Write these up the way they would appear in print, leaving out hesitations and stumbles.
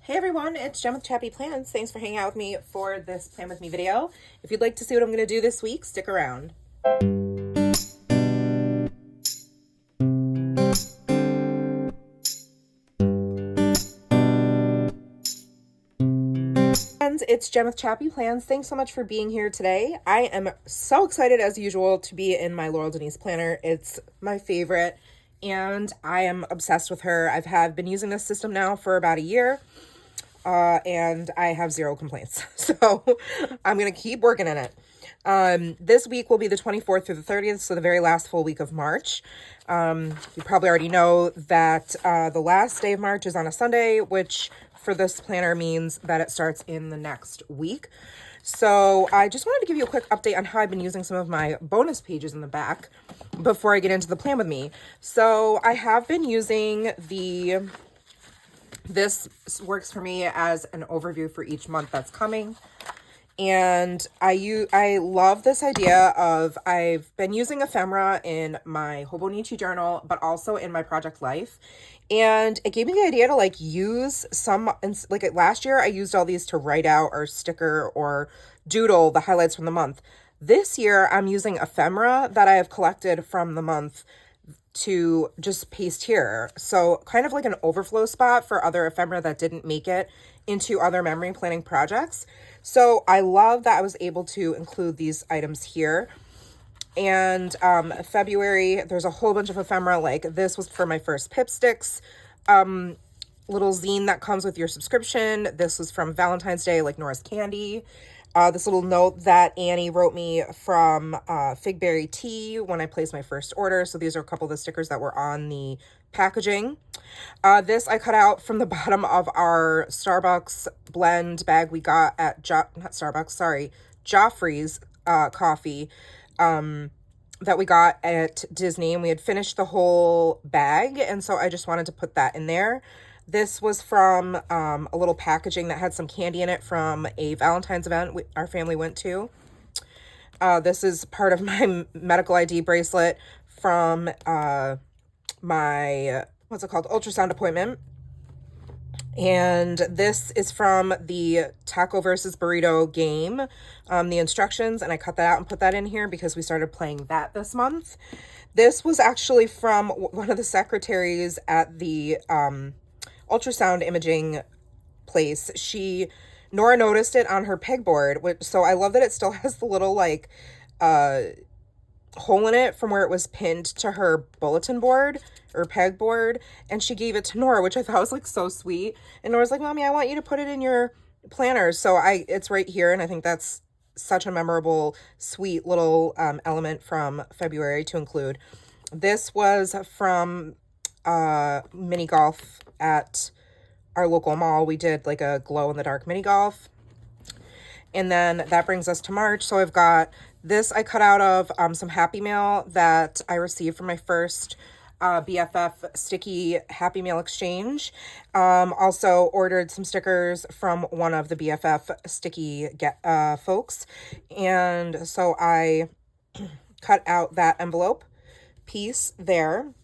Hey everyone, it's Jen with ChappyPlans. Thanks for hanging out with me for this Plan With Me video. If you'd like to see what I'm going to do this week, stick around. It's Jen with ChappyPlans. Thanks so much for being here today. I am so excited as usual to be in my Laurel Denise Planner. It's my favorite and I am obsessed with her. I've been using this system now for about a year. And I have zero complaints. So I'm going to keep working in it. This week will be the 24th through the 30th, so the very last full week of March. You probably already know that the last day of March is on a Sunday, which for this planner means that it starts in the next week. So I just wanted to give you a quick update on how I've been using some of my bonus pages in the back before I get into the Plan With Me. So I have been using this works for me as an overview for each month that's coming. And I love this idea of, I've been using ephemera in my Hobonichi journal, but also in my project life. And it gave me the idea to like use some, like last year I used all these to write out or sticker or doodle the highlights from the month. This year I'm using ephemera that I have collected from the month to just paste here. So kind of like an overflow spot for other ephemera that didn't make it into other memory planning projects. So I love that I was able to include these items here. And February, there's a whole bunch of ephemera. Like this was for my first Pipsticks little zine that comes with your subscription. This was from Valentine's Day, like Nora's Candy. This little note that Annie wrote me from Figberry Tea when I placed my first order. So these are a couple of the stickers that were on the packaging. This I cut out from the bottom of our Starbucks blend bag we got at Joffrey's coffee that we got at Disney, and we had finished the whole bag, and so I just wanted to put that in there. This was from a little packaging that had some candy in it from a Valentine's event our family went to. This is part of my medical ID bracelet from my, what's it called, ultrasound appointment. And this is from the Taco versus Burrito game, the instructions, and I cut that out and put that in here because we started playing that this month. This was actually from one of the secretaries at the ultrasound imaging place. Nora noticed it on her pegboard, so I love that it still has the little like hole in it from where it was pinned to her bulletin board or pegboard, and she gave it to Nora, which I thought was like so sweet. And Nora's like, "Mommy, I want you to put it in your planner." So it's right here, and I think that's such a memorable, sweet little element from February to include. This was from mini golf at our local mall. We did like a glow in the dark mini golf. And then that brings us to March. So I've got this I cut out of some Happy Mail that I received from my first BFF sticky Happy Mail exchange. Also ordered some stickers from one of the BFF sticky folks. And so I cut out that envelope piece there.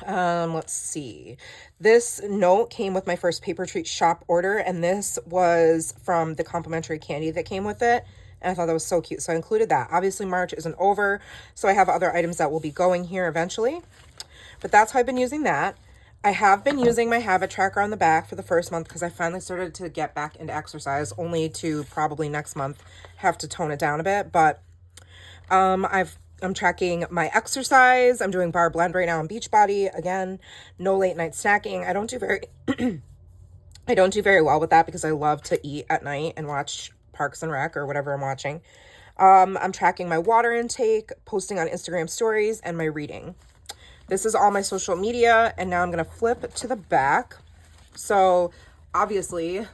Let's see. This note came with my first Paper Treat shop order, and this was from the complimentary candy that came with it. And I thought that was so cute, so I included that. Obviously, March isn't over, so I have other items that will be going here eventually. But that's how I've been using that. I have been using my habit tracker on the back for the first month because I finally started to get back into exercise, only to probably next month have to tone it down a bit. But I'm tracking my exercise. I'm doing bar blend right now on Beachbody. Again, no late night snacking. I don't do very well with that because I love to eat at night and watch Parks and Rec or whatever I'm watching. I'm tracking my water intake, posting on Instagram stories, and my reading. This is all my social media, and now I'm going to flip to the back. So obviously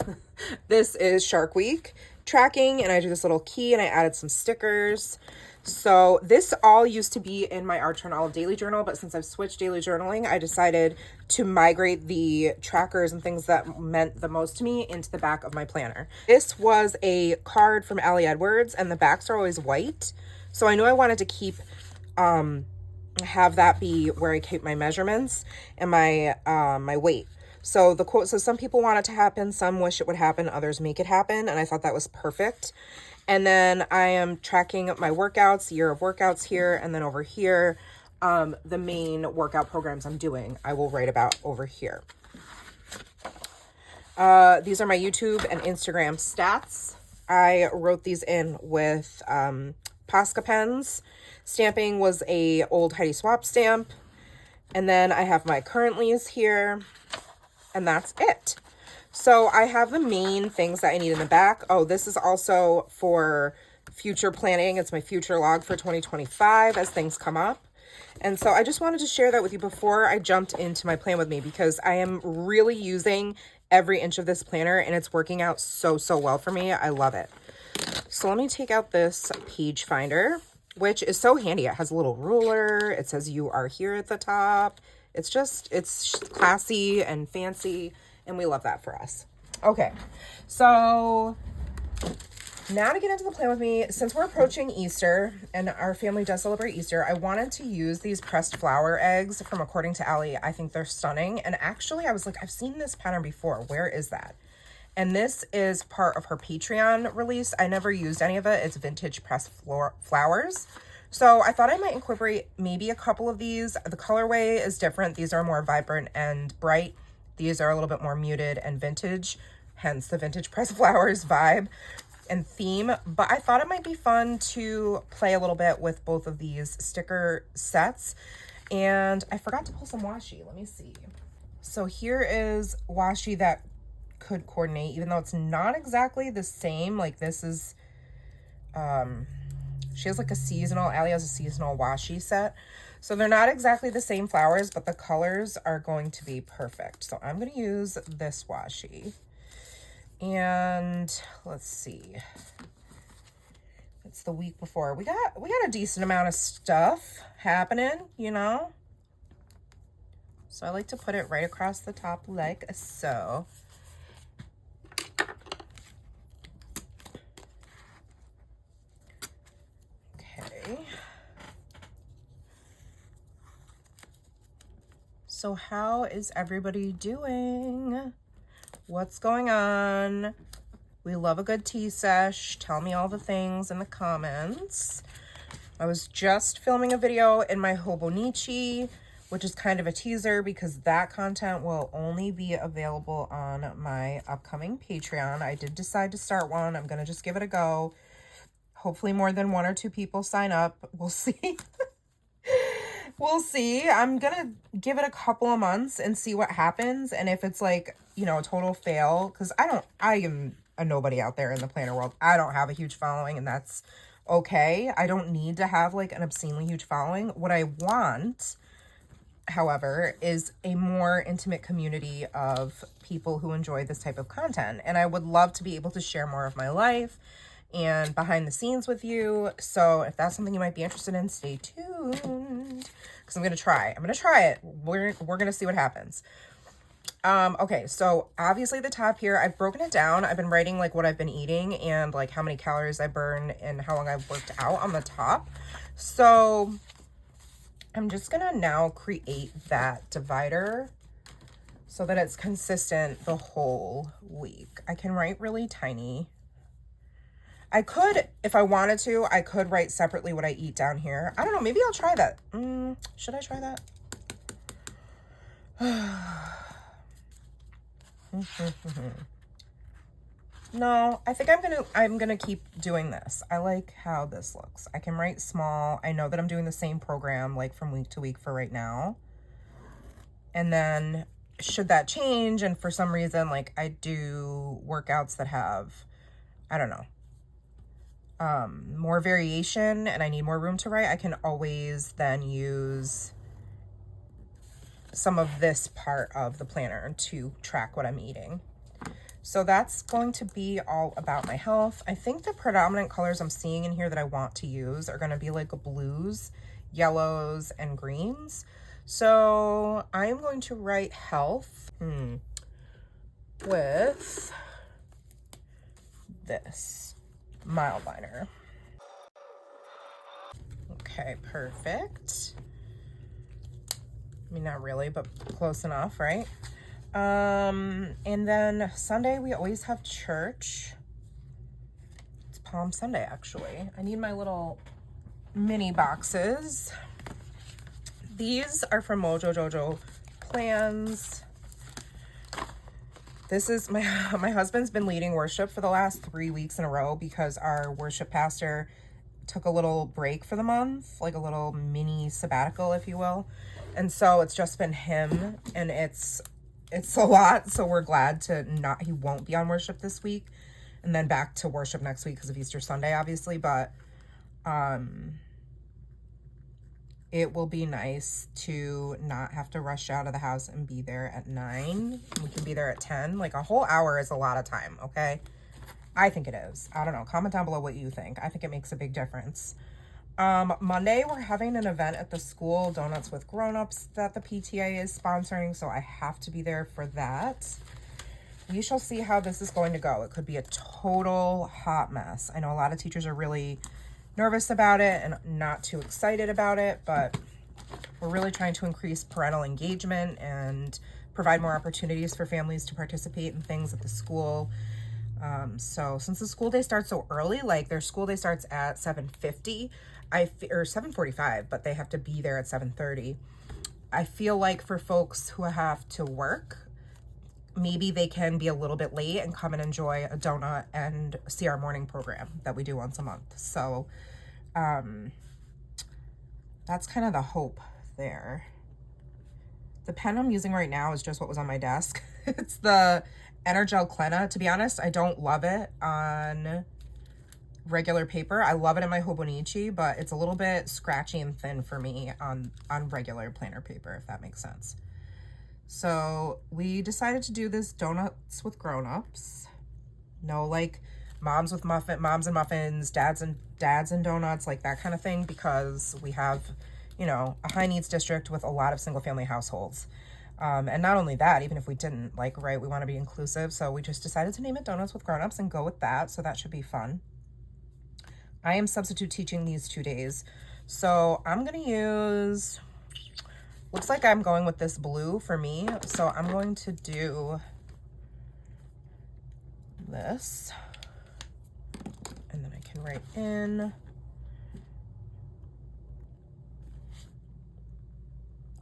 this is Shark Week tracking, and I do this little key and I added some stickers. So this all used to be in my Art Journal daily journal, but since I've switched daily journaling, I decided to migrate the trackers and things that meant the most to me into the back of my planner. This was a card from Allie Edwards, and the backs are always white. So I knew I wanted to keep have that be where I keep my measurements and my my weight. So the quote says, some people want it to happen, some wish it would happen, others make it happen. And I thought that was perfect. And then I am tracking my workouts, year of workouts here. And then over here, the main workout programs I'm doing, I will write about over here. These are my YouTube and Instagram stats. I wrote these in with Posca pens. Stamping was a old Heidi Swapp stamp. And then I have my currentlies here. And that's it. So I have the main things that I need in the back. Oh, this is also for future planning. It's my future log for 2025 as things come up. And so I just wanted to share that with you before I jumped into my plan with me, because I am really using every inch of this planner and it's working out so well for me. I love it. So let me take out this page finder, which is so handy. It has a little ruler. It says you are here at the top. It's classy and fancy, and we love that for us. Okay, so now to get into the plan with me, since we're approaching Easter and our family does celebrate Easter, I wanted to use these pressed flower eggs from According to Allie. I think they're stunning. And actually, I was like, I've seen this pattern before. Where is that? And this is part of her Patreon release. I never used any of it. It's vintage pressed flowers. So I thought I might incorporate maybe a couple of these. The colorway is different. These are more vibrant and bright. These are a little bit more muted and vintage, hence the vintage pressed flowers vibe and theme. But I thought it might be fun to play a little bit with both of these sticker sets. And I forgot to pull some washi. Let me see. So here is washi that could coordinate, even though it's not exactly the same. Like this is, she has like a seasonal, Allie has a seasonal washi set. So they're not exactly the same flowers, but the colors are going to be perfect. So I'm going to use this washi. And let's see. It's the week before. We got a decent amount of stuff happening, you know? So I like to put it right across the top like so. So how is everybody doing? What's going on? We love a good tea sesh. Tell me all the things in the comments. I was just filming a video in my Hobonichi, which is kind of a teaser because that content will only be available on my upcoming Patreon. I did decide to start one. I'm going to just give it a go. Hopefully more than 1 or 2 people sign up. We'll see. We'll see. I'm going to give it a couple of months and see what happens. And if it's like, you know, a total fail, because I am a nobody out there in the planner world. I don't have a huge following, and that's okay. I don't need to have like an obscenely huge following. What I want, however, is a more intimate community of people who enjoy this type of content. And I would love to be able to share more of my life and behind the scenes with you. So if that's something you might be interested in, stay tuned, because I'm going to try it. We're going to see what happens. Okay, so obviously the top here, I've broken it down. I've been writing like what I've been eating and like how many calories I burn and how long I've worked out on the top. So I'm just going to now create that divider so that it's consistent the whole week. I can write really tiny. I could, if I wanted to, I could write separately what I eat down here. I don't know. Maybe I'll try that. Should I try that? No, I think I'm gonna keep doing this. I like how this looks. I can write small. I know that I'm doing the same program like from week to week for right now. And then should that change and for some reason like I do workouts that have, I don't know, more variation and I need more room to write, I can always then use some of this part of the planner to track what I'm eating. So that's going to be all about my health. I think the predominant colors I'm seeing in here that I want to use are going to be like blues, yellows, and greens. So I'm going to write health with this mild liner. Okay, perfect. I mean, not really, but close enough, right? And then Sunday we always have church. It's Palm Sunday, actually. I need my little mini boxes. These are from Mojo Jojo Plans. This is my husband's been leading worship for the last 3 weeks in a row because our worship pastor took a little break for the month, like a little mini sabbatical, if you will. And so it's just been him, and it's a lot. So we're glad he won't be on worship this week, and then back to worship next week because of Easter Sunday, obviously. But it will be nice to not have to rush out of the house and be there at 9. We can be there at 10. Like, a whole hour is a lot of time, okay? I think it is. I don't know. Comment down below what you think. I think it makes a big difference. Monday, we're having an event at the school, Donuts with Grown-Ups, that the PTA is sponsoring, so I have to be there for that. We shall see how this is going to go. It could be a total hot mess. I know a lot of teachers are really nervous about it and not too excited about it, but we're really trying to increase parental engagement and provide more opportunities for families to participate in things at the school. So since the school day starts so early, like their school day starts at 7:50, or 7:45, but they have to be there at 7:30. I feel like for folks who have to work, maybe they can be a little bit late and come and enjoy a donut and see our morning program that we do once a month. So that's kind of the hope there. The pen I'm using right now is just what was on my desk. It's the Energel Clenna. To be honest, I don't love it on regular paper. I love it in my Hobonichi, but it's a little bit scratchy and thin for me on regular planner paper, if that makes sense. So we decided to do this Donuts with Grown-Ups. No, like moms and muffins, dads and donuts, like that kind of thing, because we have, you know, a high needs district with a lot of single family households. And not only that, even if we didn't, like, right, we want to be inclusive. So we just decided to name it Donuts with Grown-Ups and go with that. So that should be fun. I am substitute teaching these 2 days. So I'm going to use, looks like I'm going with this blue for me. So I'm going to do this. And then I can write in.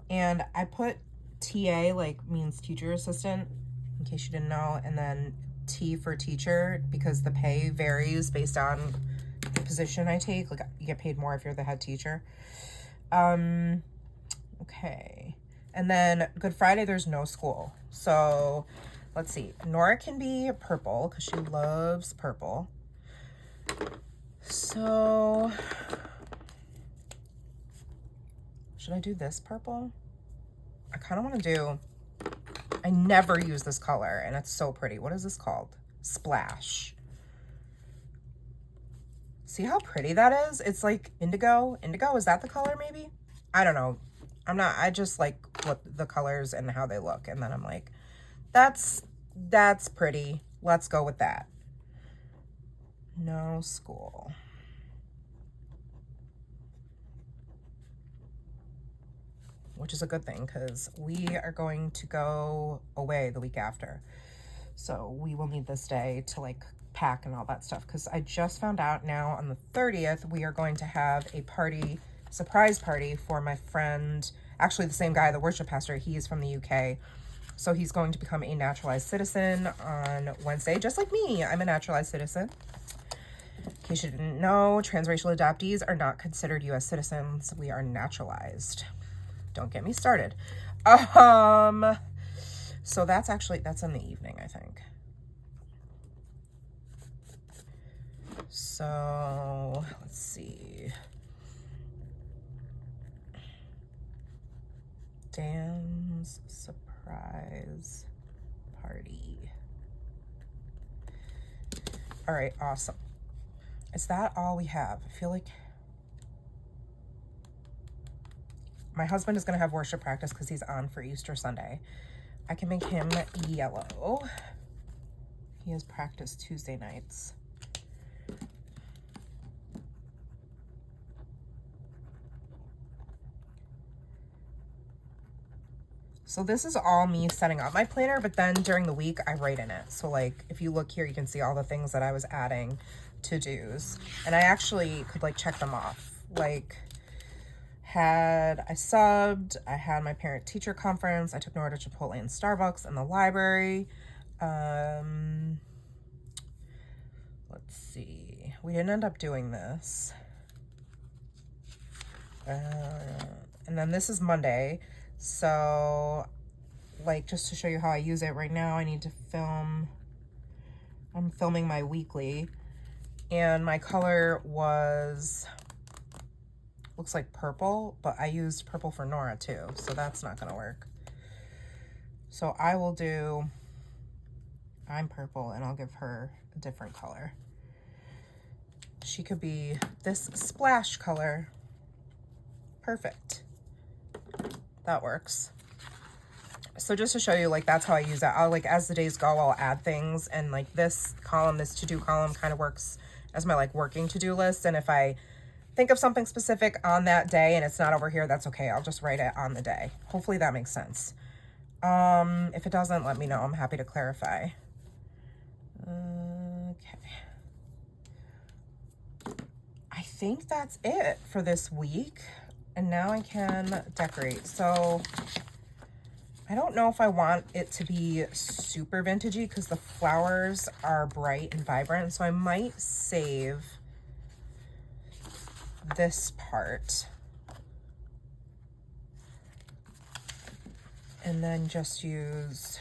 And I put TA, like, means teacher assistant, in case you didn't know, and then T for teacher, because the pay varies based on the position I take. Like, you get paid more if you're the head teacher. Okay. And then Good Friday, there's no school. So let's see. Nora can be purple because she loves purple. So should I do this purple? I kind of want to do, I never use this color and it's so pretty. What is this called? Splash. See how pretty that is? It's like indigo. Indigo, is that the color maybe? I don't know. I just like what the colors and how they look. And then I'm like, that's pretty. Let's go with that. No school. Which is a good thing because we are going to go away the week after. So we will need this day to like pack and all that stuff, because I just found out now on the 30th, we are going to have a party, surprise party for my friend, actually the same guy, the worship pastor. He's from the UK. So he's going to become a naturalized citizen on Wednesday, just like me. I'm a naturalized citizen. In case you didn't know, transracial adoptees are not considered US citizens. We are naturalized. Don't get me started. So that's in the evening, I think. So let's see. Dan's surprise party. All right, awesome. Is that all we have? I feel like my husband is going to have worship practice because he's on for Easter Sunday. I can make him yellow. He has practice Tuesday nights. So this is all me setting up my planner, but then during the week I write in it. So like if you look here, you can see all the things that I was adding to-dos, and I actually could like check them off. Like I subbed, I had my parent teacher conference, I took Nora to Chipotle and Starbucks and the library. Let's see, we didn't end up doing this. And then this is Monday. So like, just to show you how I use it right now, I need to film, I'm filming my weekly, and my color looks like purple, but I used purple for Nora too, so that's not gonna work. So I will do, I'm purple and I'll give her a different color. She could be this splash color. Perfect. That works. So just to show you, like, that's how I use it. I'll, like, as the days go, I'll add things, and like this column, this to-do column kind of works as my like working to-do list. And if I think of something specific on that day and it's not over here, that's okay. I'll just write it on the day. Hopefully that makes sense. If it doesn't, let me know. I'm happy to clarify. Okay. I think that's it for this week. And now I can decorate. So I don't know if I want it to be super vintagey because the flowers are bright and vibrant. So I might save this part and then just use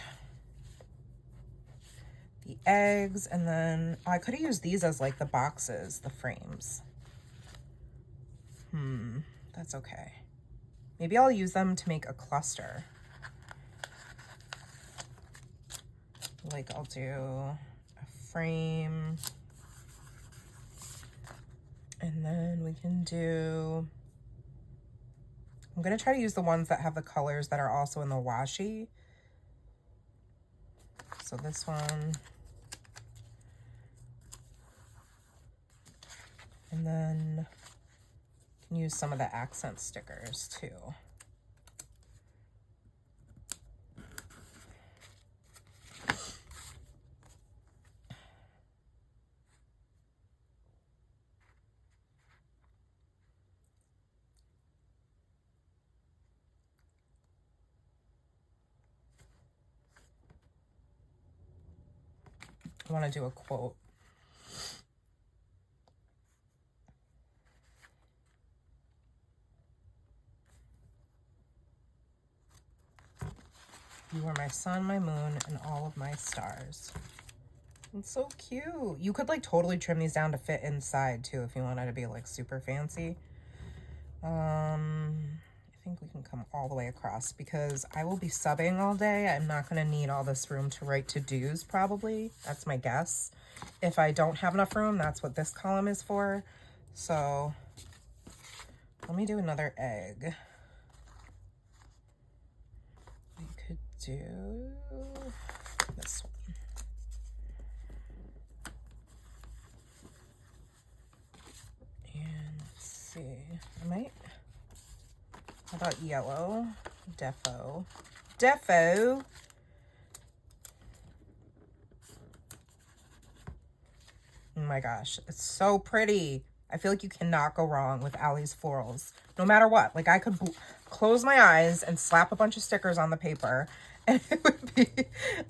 the eggs. And then I could have used these as like the boxes, the frames. That's okay. Maybe I'll use them to make a cluster. Like I'll do a frame, and then we can do, I'm gonna try to use the ones that have the colors that are also in the washi. So this one, and then you can use some of the accent stickers too. I want to do a quote. You are my sun, my moon, and all of my stars. It's so cute. You could like totally trim these down to fit inside too if you wanted to be like super fancy. I think we can come all the way across because I will be subbing all day. I'm not going to need all this room to write to-dos probably. That's my guess. If I don't have enough room, that's what this column is for. So let me do another egg. We could do this one. And let's see, I might, how about yellow? Defo. Oh my gosh, it's so pretty. I feel like you cannot go wrong with Allie's Florals, no matter what. Like I could close my eyes and slap a bunch of stickers on the paper and it would be,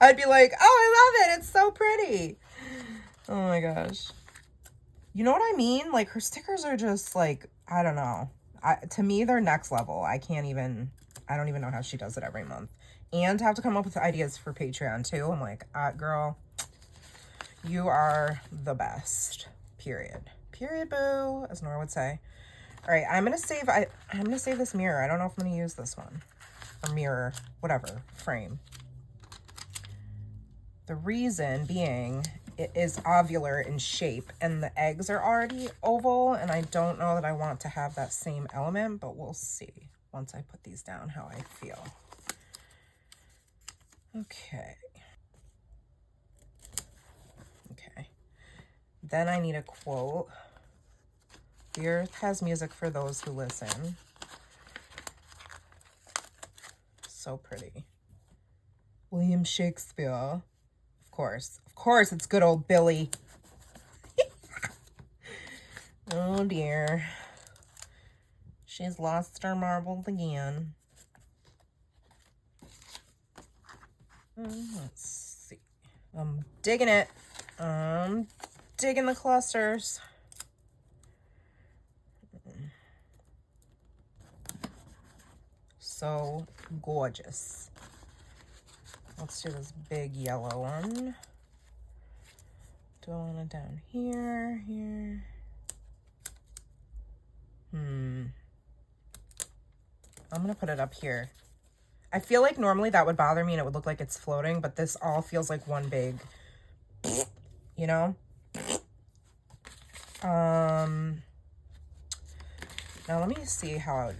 I'd be like, oh, I love it. It's so pretty. Oh my gosh. You know what I mean? Like her stickers are just like, I don't know. To me, they're next level. I don't even know how she does it every month. And to have to come up with ideas for Patreon too. I'm like, girl, you are the best. Period. Period, boo, as Nora would say. All right, I'm gonna save this mirror. I don't know if I'm gonna use this one. Or mirror, whatever, frame. The reason being, it is ovular in shape and the eggs are already oval, and I don't know that I want to have that same element, but we'll see once I put these down how I feel. Okay. Okay. Then I need a quote. The earth has music for those who listen. So pretty. William Shakespeare. Of course. Of course, it's good old Billy. Oh, dear. She's lost her marbles again. Let's see. I'm digging it. I'm digging the clusters. So gorgeous. Let's do this big yellow one. Do I want it down here, here? I'm gonna put it up here. I feel like normally that would bother me and it would look like it's floating, but this all feels like one big, you know? Now let me see how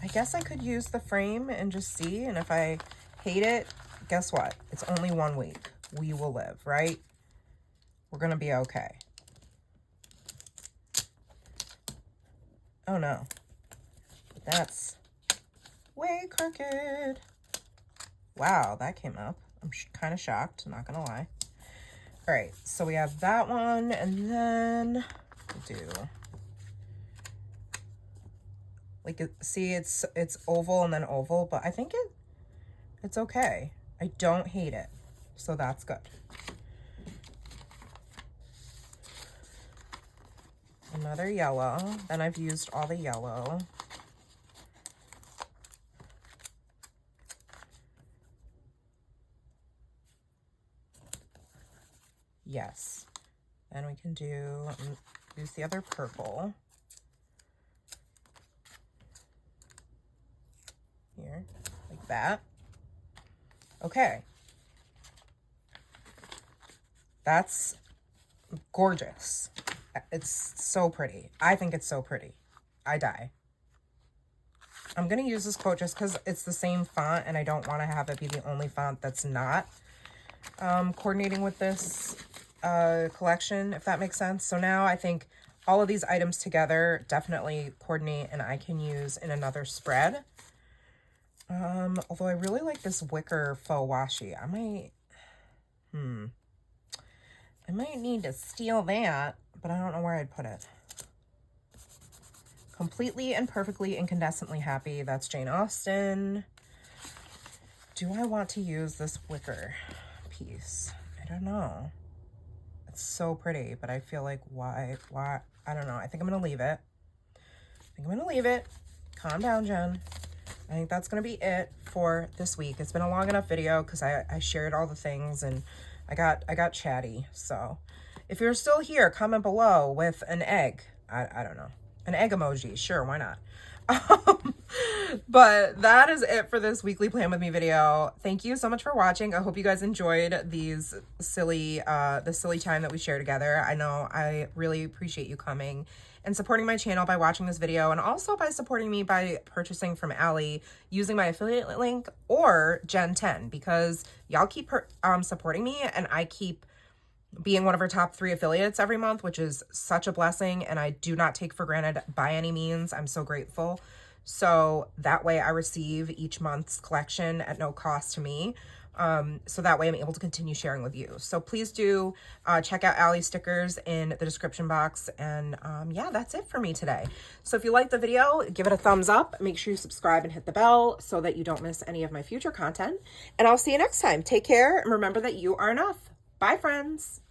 I guess I could use the frame and just see, and if I hate it, guess what? It's only 1 week. We will live, right? We're gonna be okay. Oh no. That's way crooked. Wow, that came up. I'm kind of shocked, not gonna lie. All right, so we have that one, and then we'll do, like, see, it's oval and then oval, but I think it's okay. I don't hate it, so that's good. Another yellow. Then I've used all the yellow. Yes. Then we can use the other purple. Here, like that. Okay. That's gorgeous. It's so pretty. I think it's so pretty. I die. I'm going to use this quote just because it's the same font and I don't want to have it be the only font that's not coordinating with this collection, if that makes sense. So now I think all of these items together definitely coordinate and I can use in another spread. Although I really like this wicker faux washi. I might need to steal that, but I don't know where I'd put it. Completely and perfectly incandescently happy. That's Jane Austen. Do I want to use this wicker piece? I don't know. It's so pretty, but I feel like why? I don't know. I think I'm going to leave it. Calm down, Jen. I think that's going to be it for this week. It's been a long enough video because I shared all the things and I got chatty. So if you're still here, comment below with an egg. I don't know. An egg emoji. Sure, why not? But that is it for this weekly plan with me video. Thank you so much for watching. I hope you guys enjoyed these silly the silly time that we share together. I know I really appreciate you coming and supporting my channel by watching this video, and also by supporting me by purchasing from Allie using my affiliate link or Gen 10, because y'all keep supporting me and I keep being one of our top 3 affiliates every month, which is such a blessing, and I do not take for granted by any means. I'm so grateful. So that way I receive each month's collection at no cost to me. So that way I'm able to continue sharing with you. So please do check out Allie's stickers in the description box. And yeah, that's it for me today. So if you liked the video, give it a thumbs up. Make sure you subscribe and hit the bell so that you don't miss any of my future content. And I'll see you next time. Take care and remember that you are enough. Bye, friends.